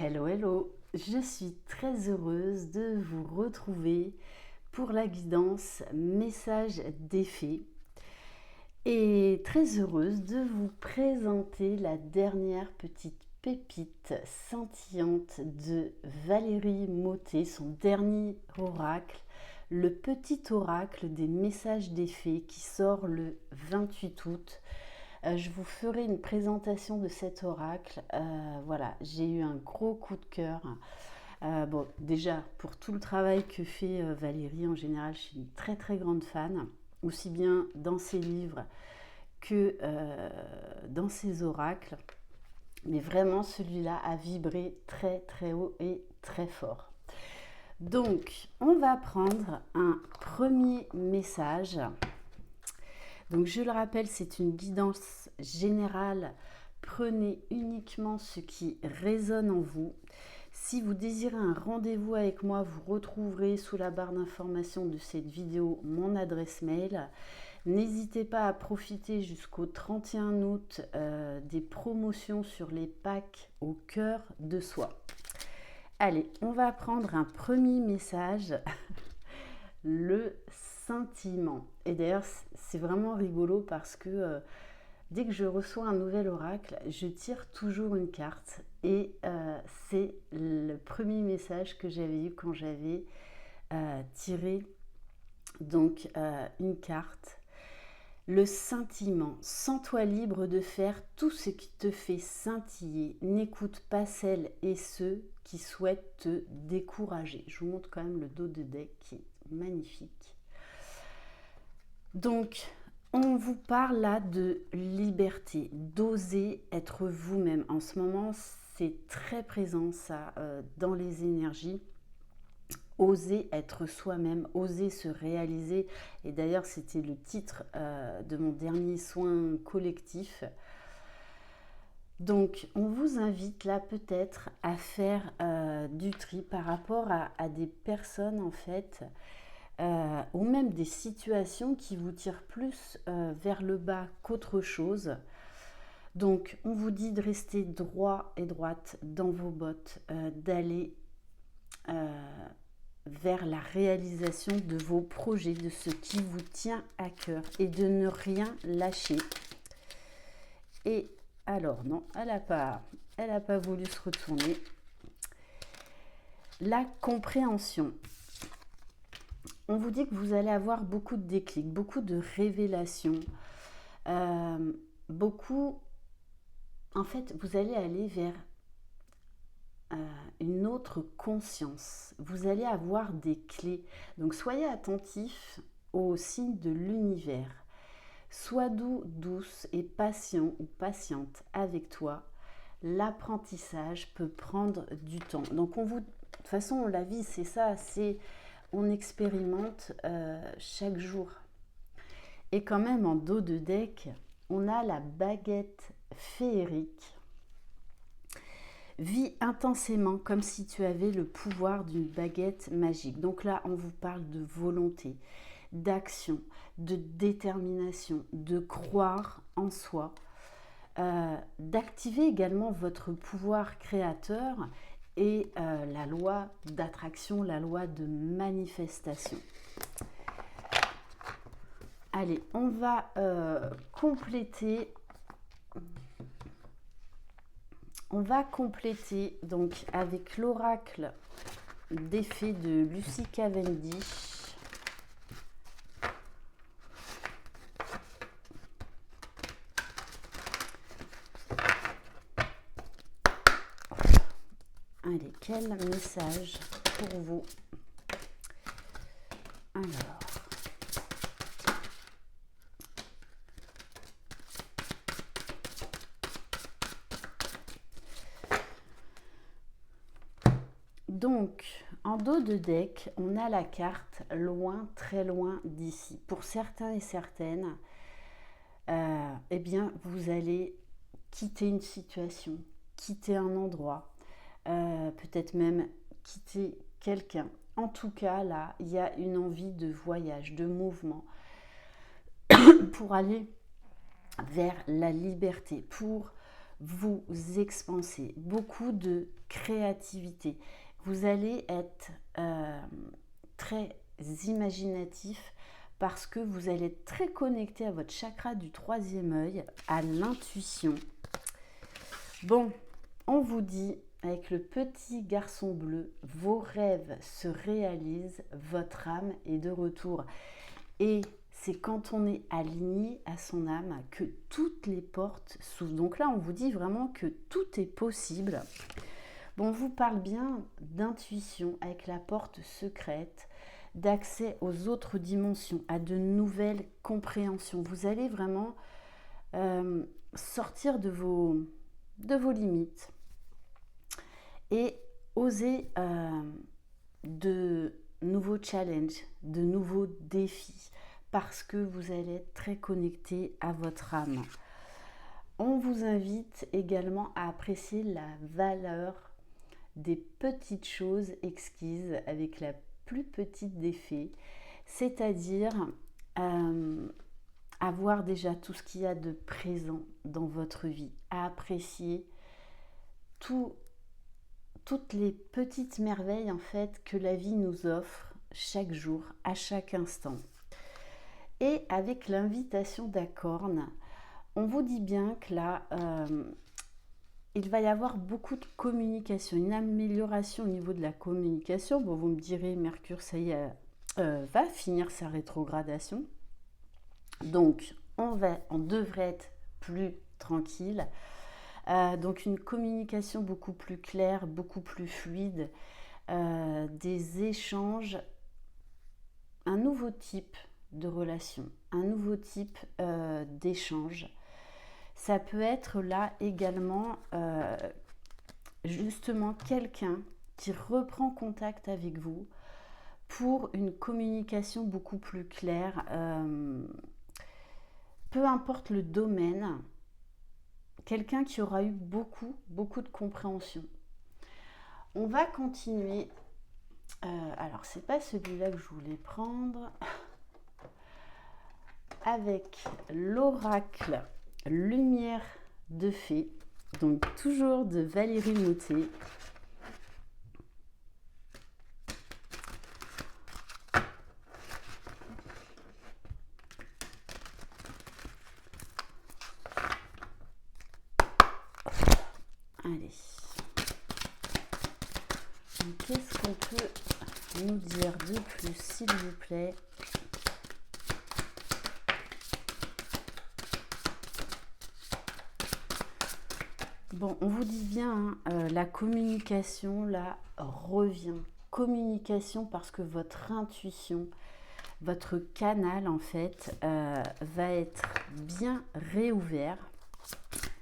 Hello, hello! Je suis très heureuse de vous retrouver pour la guidance message d'effet et très heureuse de vous présenter la dernière petite pépite scintillante de Valérie Mottet, son dernier oracle, le petit oracle des messages d'effet qui sort le 28 août. Je vous ferai une présentation de cet oracle. Voilà, j'ai eu un gros coup de cœur. Bon, déjà, pour tout le travail que fait Valérie, en général, je suis une très très grande fan, aussi bien dans ses livres que dans ses oracles. Mais vraiment, celui-là a vibré très très haut et très fort. Donc, on va prendre un premier message. Donc je le rappelle, c'est une guidance générale. Prenez uniquement ce qui résonne en vous. Si vous désirez un rendez-vous avec moi, vous retrouverez sous la barre d'information de cette vidéo mon adresse mail. N'hésitez pas à profiter jusqu'au 31 août des promotions sur les packs au cœur de soi. Allez, on va prendre un premier message. Le sentiment. Et d'ailleurs, c'est vraiment rigolo parce que dès que je reçois un nouvel oracle, je tire toujours une carte. Et c'est le premier message que j'avais eu quand j'avais tiré donc une carte. Le sentiment. Sens-toi libre de faire tout ce qui te fait scintiller. N'écoute pas celles et ceux qui souhaitent te décourager. Je vous montre quand même le dos de deck qui est magnifique. Donc, on vous parle là de liberté, d'oser être vous-même. En ce moment, c'est très présent ça dans les énergies. Oser être soi-même, oser se réaliser. Et d'ailleurs, c'était le titre de mon dernier soin collectif. Donc, on vous invite là peut-être à faire du tri par rapport à des personnes en fait, ou même des situations qui vous tirent plus vers le bas qu'autre chose. Donc, on vous dit de rester droit et droite dans vos bottes, d'aller vers la réalisation de vos projets, de ce qui vous tient à cœur et de ne rien lâcher. Et alors, non, elle n'a pas voulu se retourner. La compréhension. On vous dit que vous allez avoir beaucoup de déclics, beaucoup de révélations, beaucoup... En fait, vous allez aller vers une autre conscience. Vous allez avoir des clés. Donc, soyez attentifs aux signes de l'univers. Sois doux, douce et patient ou patiente avec toi. L'apprentissage peut prendre du temps. Donc, de toute façon, la vie, c'est ça, on expérimente chaque jour. Et quand même, en dos de deck, on a la baguette féerique. Vis intensément comme si tu avais le pouvoir d'une baguette magique. Donc là, on vous parle de volonté, d'action, de détermination, de croire en soi, d'activer également votre pouvoir créateur et la loi d'attraction, la loi de manifestation. Allez, on va compléter. On va compléter donc avec l'oracle d'effet de Lucy Cavendish. Allez, quel message pour vous? Alors, donc, en dos de deck, on a la carte loin, très loin d'ici. Pour certains et certaines, eh bien, vous allez quitter une situation, quitter un endroit, peut-être même quitter quelqu'un. En tout cas, là, il y a une envie de voyage, de mouvement pour aller vers la liberté, pour vous expanser, beaucoup de créativité. Vous allez être très imaginatif parce que vous allez être très connecté à votre chakra du troisième œil, à l'intuition. Bon, on vous dit, avec le petit garçon bleu, vos rêves se réalisent, votre âme est de retour. Et c'est quand on est aligné à son âme que toutes les portes s'ouvrent. Donc là, on vous dit vraiment que tout est possible. Bon, on vous parle bien d'intuition avec la porte secrète, d'accès aux autres dimensions, à de nouvelles compréhensions. Vous allez vraiment sortir de vos limites et oser de nouveaux challenges, de nouveaux défis, parce que vous allez être très connecté à votre âme. On vous invite également à apprécier la valeur des petites choses exquises avec la plus petite des faits, c'est-à-dire avoir déjà tout ce qu'il y a de présent dans votre vie, à apprécier toutes les petites merveilles en fait que la vie nous offre chaque jour, à chaque instant. Et avec l'invitation d'Acorn, on vous dit bien que là, il va y avoir beaucoup de communication, une amélioration au niveau de la communication. Bon, vous me direz, Mercure, ça y est, va finir sa rétrogradation. Donc, on devrait être plus tranquille. Donc, une communication beaucoup plus claire, beaucoup plus fluide, des échanges, un nouveau type de relation, un nouveau type d'échange. Ça peut être là également justement quelqu'un qui reprend contact avec vous pour une communication beaucoup plus claire. Peu importe le domaine, quelqu'un qui aura eu beaucoup de compréhension. On va continuer. Alors, c'est pas celui-là que je voulais prendre. Avec l'oracle Lumière de Fée, donc toujours de Valérie Moutet. Allez. Qu'est-ce qu'on peut nous dire de plus, s'il vous plaît ? Bon, on vous dit bien, la communication, là, revient. Communication parce que votre intuition, votre canal, en fait, va être bien réouvert.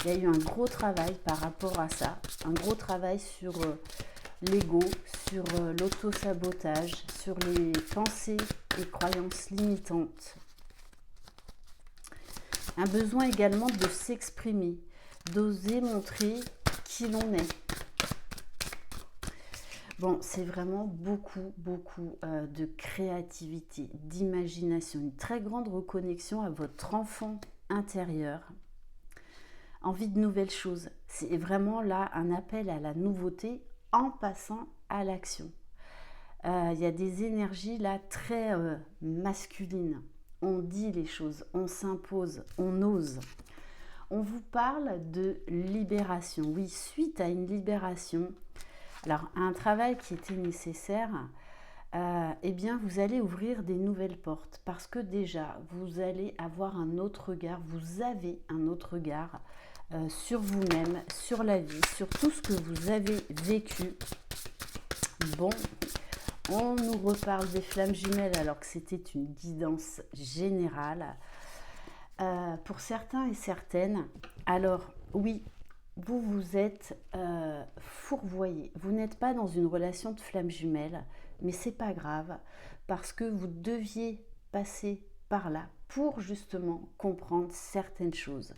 Il y a eu un gros travail par rapport à ça, un gros travail sur l'ego, sur l'auto-sabotage, sur les pensées et croyances limitantes. Un besoin également de s'exprimer, d'oser montrer qui l'on est. Bon, c'est vraiment beaucoup de créativité, d'imagination, une très grande reconnexion à votre enfant intérieur, envie de nouvelles choses. C'est vraiment là un appel à la nouveauté en passant à l'action. Il y a des énergies là très masculines. On dit les choses, on s'impose, on ose. On vous parle de libération. Oui, suite à une libération, alors un travail qui était nécessaire, eh bien vous allez ouvrir des nouvelles portes parce que déjà vous allez avoir un autre regard, vous avez un autre regard sur vous-même, sur la vie, sur tout ce que vous avez vécu. Bon, on nous reparle des flammes jumelles alors que c'était une guidance générale. Pour certains et certaines, alors oui, vous êtes fourvoyé. Vous n'êtes pas dans une relation de flammes jumelles, mais c'est pas grave parce que vous deviez passer par là pour justement comprendre certaines choses.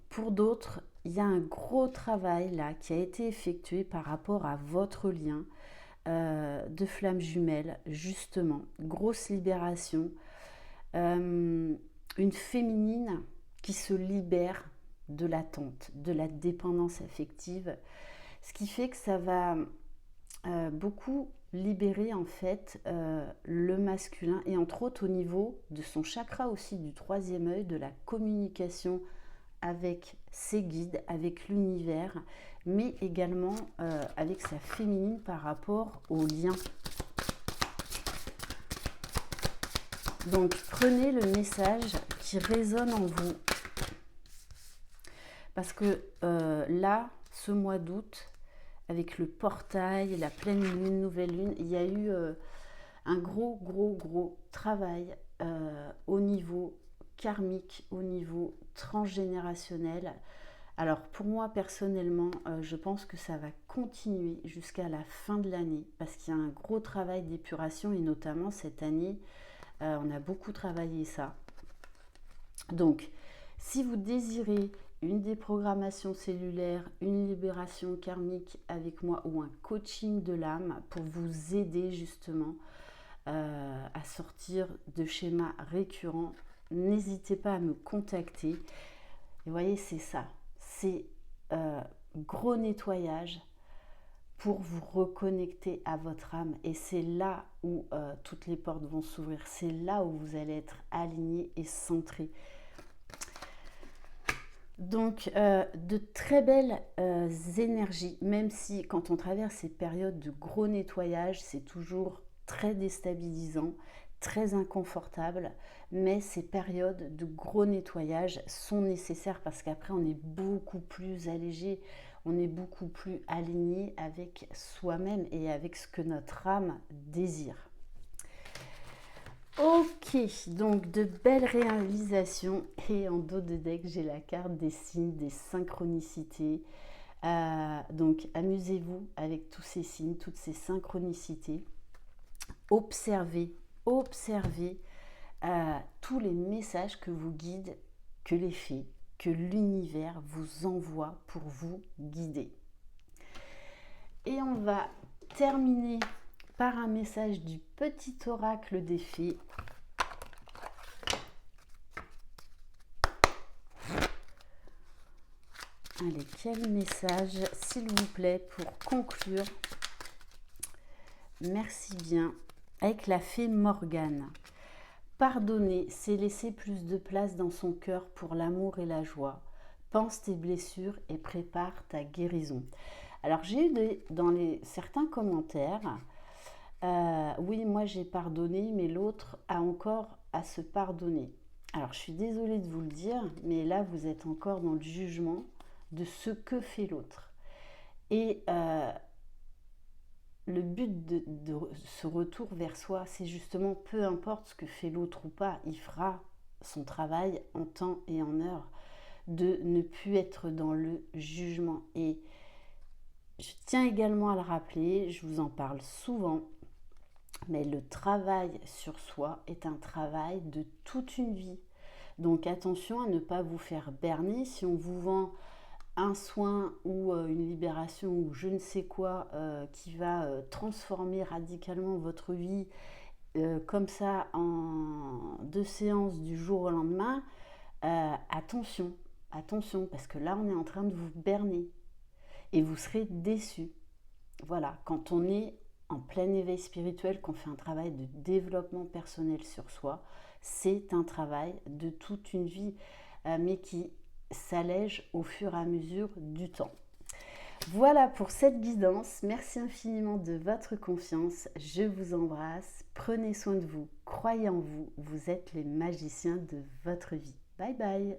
Pour d'autres, il y a un gros travail là qui a été effectué par rapport à votre lien de flammes jumelles, justement. Grosse libération. Une féminine qui se libère de l'attente, de la dépendance affective, ce qui fait que ça va beaucoup libérer en fait le masculin, et entre autres au niveau de son chakra aussi du troisième œil, de la communication avec ses guides, avec l'univers, mais également avec sa féminine par rapport aux liens. Donc prenez le message qui résonne en vous, parce que là, ce mois d'août, avec le portail, la pleine lune, nouvelle lune, il y a eu un gros travail au niveau karmique, au niveau transgénérationnel. Alors pour moi personnellement, je pense que ça va continuer jusqu'à la fin de l'année, parce qu'il y a un gros travail d'épuration, et notamment cette année, on a beaucoup travaillé ça. Donc, si vous désirez une déprogrammation cellulaire, une libération karmique avec moi, ou un coaching de l'âme pour vous aider justement à sortir de schémas récurrents, n'hésitez pas à me contacter. Et vous voyez, c'est ça, c'est gros nettoyage pour vous reconnecter à votre âme, et c'est là où toutes les portes vont s'ouvrir, c'est là où vous allez être aligné et centré. Donc de très belles énergies, même si quand on traverse ces périodes de gros nettoyage, c'est toujours très déstabilisant, très inconfortable, mais ces périodes de gros nettoyage sont nécessaires, parce qu'après on est beaucoup plus allégé, on est beaucoup plus aligné avec soi-même et avec ce que notre âme désire. Ok, donc de belles réalisations, et en dos de deck j'ai la carte des signes, des synchronicités. Donc amusez-vous avec tous ces signes, toutes ces synchronicités. Observez tous les messages que vous guident, que les fées, que l'univers vous envoie pour vous guider. Et on va terminer par un message du petit oracle des fées. Allez, quel message, s'il vous plaît, pour conclure? Merci bien. Avec la fée Morgane. Pardonner, c'est laisser plus de place dans son cœur pour l'amour et la joie. Pense tes blessures et prépare ta guérison. Alors j'ai eu dans certains commentaires, oui, moi j'ai pardonné, mais l'autre a encore à se pardonner. Alors je suis désolée de vous le dire, mais là vous êtes encore dans le jugement de ce que fait l'autre. Et le but de ce retour vers soi, c'est justement, peu importe ce que fait l'autre ou pas, il fera son travail en temps et en heure, de ne plus être dans le jugement. Et je tiens également à le rappeler, je vous en parle souvent, mais le travail sur soi est un travail de toute une vie. Donc attention à ne pas vous faire berner. Si on vous vend un soin ou une libération ou je ne sais quoi qui va transformer radicalement votre vie comme ça en 2 séances du jour au lendemain, attention, parce que là on est en train de vous berner et vous serez déçus. Voilà, quand on est en plein éveil spirituel, qu'on fait un travail de développement personnel sur soi, c'est un travail de toute une vie, mais qui s'allège au fur et à mesure du temps. Voilà pour cette guidance. Merci infiniment de votre confiance. Je vous embrasse. Prenez soin de vous. Croyez en vous. Vous êtes les magiciens de votre vie. Bye bye.